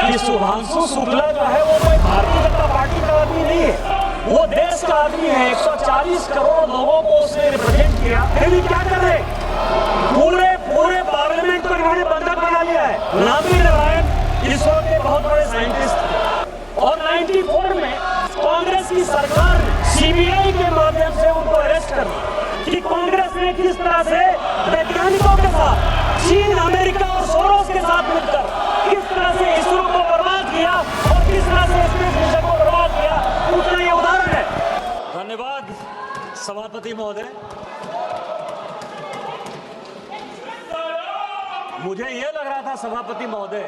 कि शुभांशु शुक्ला जो है वो कोई भारतीय जनता पार्टी का आदमी नहीं है, वो देश का आदमी है। 140 करोड़ लोगों को उसने रिप्रेजेंट किया। फिर भी क्या कर रहे, पूरे पार्लियामेंट को इन्होंने बंधक बना लिया है। नामी नारायण इसरो के बहुत बड़े साइंटिस्ट थे और 94 में कांग्रेस की सरकार ने सीबीआई के माध्यम से उनको अरेस्ट कर लिया कि कांग्रेस ने किस तरह से वैज्ञानिकों के साथ, चीन, अमेरिका और सोरोस के साथ मिलकर किस तरह से इसरो को बर्बाद किया और किस तरह से स्पेस मिशन को बर्बाद किया, उसका ये उदाहरण है। धन्यवाद सभापति महोदय। मुझे यह लग रहा था सभापति महोदय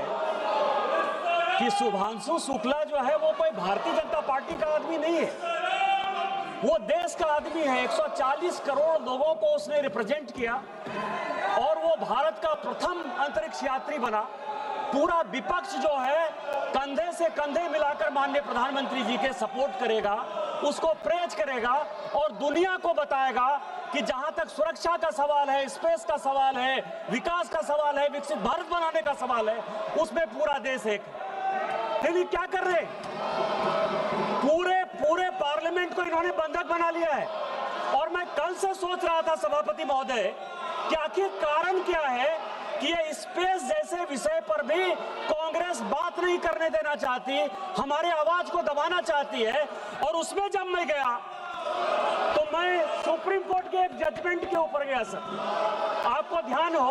कि शुभांशु शुक्ला जो है वो कोई भारतीय जनता पार्टी का आदमी नहीं है, वो देश का आदमी है। 140 करोड़ लोगों को उसने रिप्रेजेंट किया और वो भारत का प्रथम अंतरिक्ष यात्री बना। पूरा विपक्ष जो है कंधे से कंधे मिलाकर माननीय प्रधानमंत्री जी के सपोर्ट करेगा, उसको प्रेज करेगा और दुनिया को बताएगा कि जहां तक सुरक्षा का सवाल है, स्पेस का सवाल है, विकास का सवाल है, विकसित भारत बनाने का सवाल है, उसमें पूरा देश एक। फिर क्या कर रहे, पूरे पार्लियामेंट को इन्होंने बंधक बना लिया है। और मैं कल से सोच रहा था सभापति महोदय कि आखिर कारण क्या है कि ये स्पेस जैसे विषय पर भी कांग्रेस बात नहीं करने देना चाहती, हमारे आवाज को दबाना चाहती है। और उसमें जब मैं गया तो मैं सुप्रीम कोर्ट के एक जजमेंट के ऊपर गया। सर आपको ध्यान हो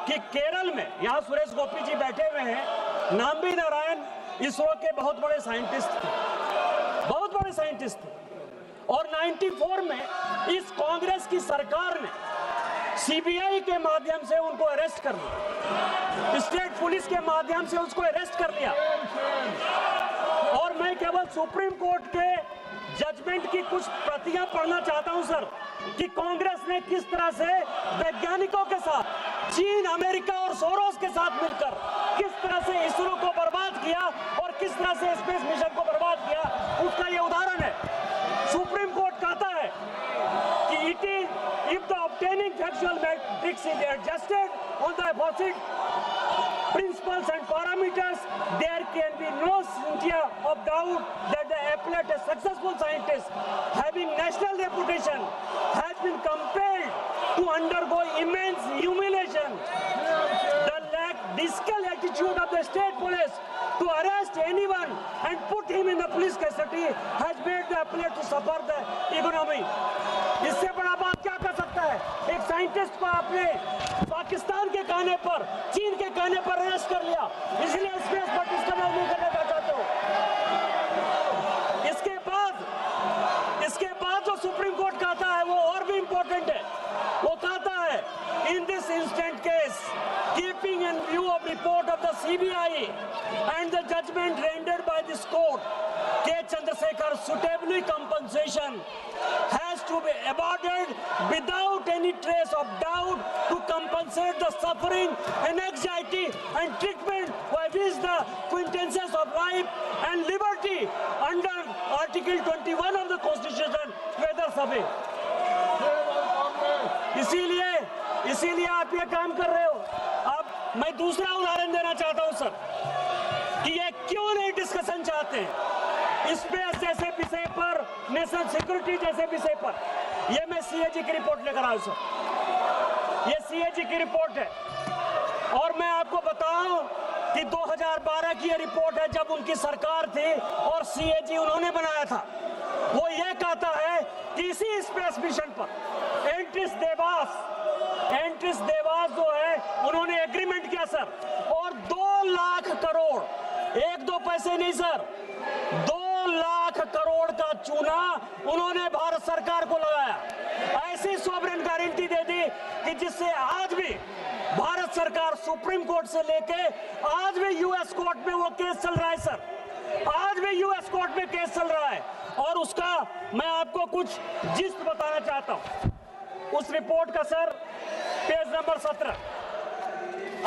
कि केरल में, यहाँ सुरेश गोपी जी बैठे हुए हैं, नामी नारायण इसरो के बहुत बड़े साइंटिस्ट थे और 94 में इस कांग्रेस की सरकार ने सीबीआई के माध्यम से उनको अरेस्ट कर लिया, स्टेट पुलिस के माध्यम से उसको अरेस्ट कर लिया। और मैं केवल सुप्रीम कोर्ट के जजमेंट की कुछ प्रतियां पढ़ना चाहता हूं सर, कि कांग्रेस ने किस तरह से वैज्ञानिकों के साथ, चीन, अमेरिका और सोरोस के साथ मिलकर किस तरह से इसरो को बर्बाद किया और किस तरह से स्पेस मिशन को बर्बाद किया, उसका ये उदाहरण है। सुप्रीम कोर्ट कहता है कि it is if the obtaining factual matrix is adjusted on the aforesaid principles and parameters, there can be no scintilla of doubt that the appellate, a successful scientist having national reputation, has been compelled to undergo immense humiliation. The lackadaisical attitude of the state police to arrest anyone and put him in the police custody has made the appellate to suffer the ignominy. इससे बड़ा बात क्या कर सकता है? एक scientist को आपने पाकिस्तान के कहने पर, चीन के कहने पर अरेस्ट कर लिया, इसलिए स्पेस पर डिस्कवर नहीं करने का चाहते हो। इसके बाद जो सुप्रीम कोर्ट कहता है वो और भी इंपॉर्टेंट है। वो कहता है in this instant case, keeping in view of report of the CBI and the judgment rendered by this court, K. Chandrasekhar suitably compensation has to be awarded without any trace of doubt to compensate the suffering and anxiety and treatment by which the quintessence of life and liberty under Article 21 of the Constitution whether survey. इसीलिए आप ये काम कर रहे हो। अब मैं दूसरा उदाहरण देना चाहता हूं सर कि ये क्यों नहीं डिस्कशन चाहते हैं स्पेस जैसे विषय पर, नेशनल सिक्योरिटी जैसे विषय पर। ये मैं सीएजी की रिपोर्ट लेकर आया सर, ये सीएजी की रिपोर्ट है और मैं आपको बताऊं कि 2012 की ये रिपोर्ट है, जब उनकी सरकार थी और सीएजी उन्होंने बनाया था। वो ये कहता है कि इसी स्पेस मिशन पर एंट्रिस देवास जो है उन्होंने एग्रीमेंट किया सर, और 2 लाख करोड़, 1-2 पैसे नहीं सर, 2 लाख करोड़ का चूना उन्होंने भारत सरकार को लगाया। ऐसी सॉवरेन गारंटी दे दी कि जिससे आज भी भारत सरकार सुप्रीम कोर्ट से लेके आज भी यूएस कोर्ट में वो केस चल रहा है सर, आज भी यूएस कोर्ट में केस चल रहा है। और उसका मैं आपको कुछ जिस्ट बताना चाहता हूं उस रिपोर्ट का सर, पेज नंबर 17।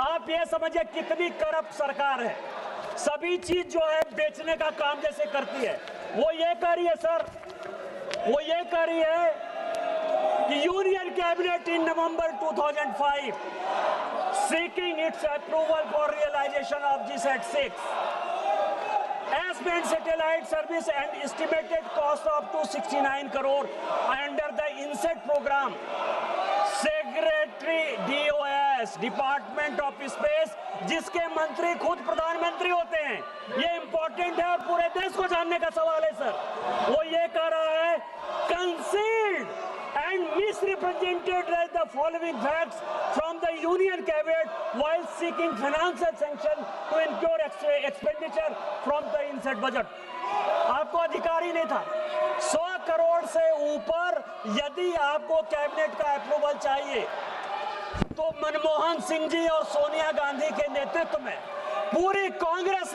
आप ये समझिए कितनी करप्ट सरकार है। सभी चीज जो है बेचने का काम जैसे करती है। वो ये कह रही है सर, वो ये कह रही है कि union cabinet in November 2005 seeking its approval for realization of GSAT 6 S-band satellite service and estimated cost up to 69 crore under the INSET program. Secretary DOS department of space, जिसके मंत्री खुद प्रधानमंत्री होते हैं, ये इंपॉर्टेंट है और पूरे देश को जानने का सवाल है सर। वो ये कह रहा है concealed and misrepresented the following facts from the Union Cabinet while seeking financial sanction to incur expenditure from the INSET budget. आपको अधिकार ही नहीं था। 100 करोड़ से ऊपर यदि आपको कैबिनेट का अप्रूवल चाहिए तो मनमोहन सिंह जी और सोनिया गांधी के नेतृत्व में पूरी कांग्रेस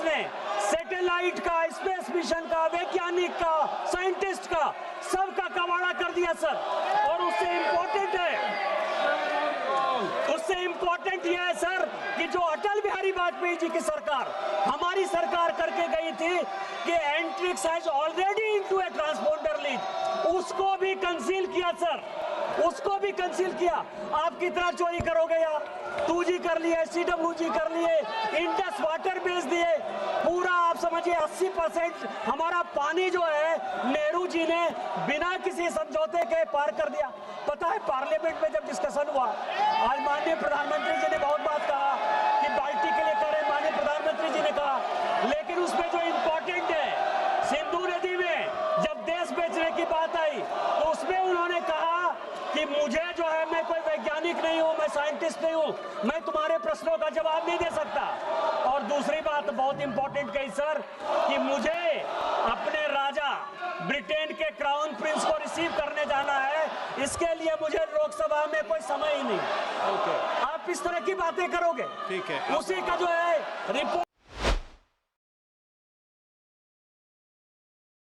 ने सैटेलाइट का, स्पेस मिशन का, वैज्ञानिक का, साइंटिस्ट का, सबका कबाड़ा कर दिया सर। और उससे इम्पोर्टेंट यह है सर कि जो अटल बिहारी वाजपेयी जी की सरकार, हमारी सरकार करके गई थी कि Antrix has already into A transponder lease, उसको भी कंसील किया सर, उसको भी कंसील किया। आप कितना चोरी करोगे यार? 2G कर लिए, CWG कर लिए, इंडस वाटर बेच दिए, पूरा आप समझिए 80% हमारा पानी जो है नेहरू जी ने बिना किसी समझौते के पार कर दिया। पता है पार्लियामेंट में जब डिस्कशन हुआ, आज माननीय प्रधानमंत्री जी ने बहुत बात कहा कि बाल्टी के लिए करें, माननीय प्रधानमंत्री जी ने कहा, लेकिन उसमें जो इम्पोर्टेंट है सिंधु नदी में जब देश बेचने की बात आई तो उसमें उन्होंने कहा कि मुझे जो है, मैं कोई वैज्ञानिक नहीं हूं, मैं साइंटिस्ट नहीं हूं, मैं तुम्हारे प्रश्नों का जवाब नहीं दे सकता। और दूसरी बात बहुत इंपॉर्टेंट कही सर कि मुझे अपने राजा ब्रिटेन के क्राउन प्रिंस को रिसीव करने जाना है, इसके लिए मुझे लोकसभा में कोई समय ही नहीं। आप इस तरह की बातें करोगे, ठीक है, उसी का जो है रिपोर्ट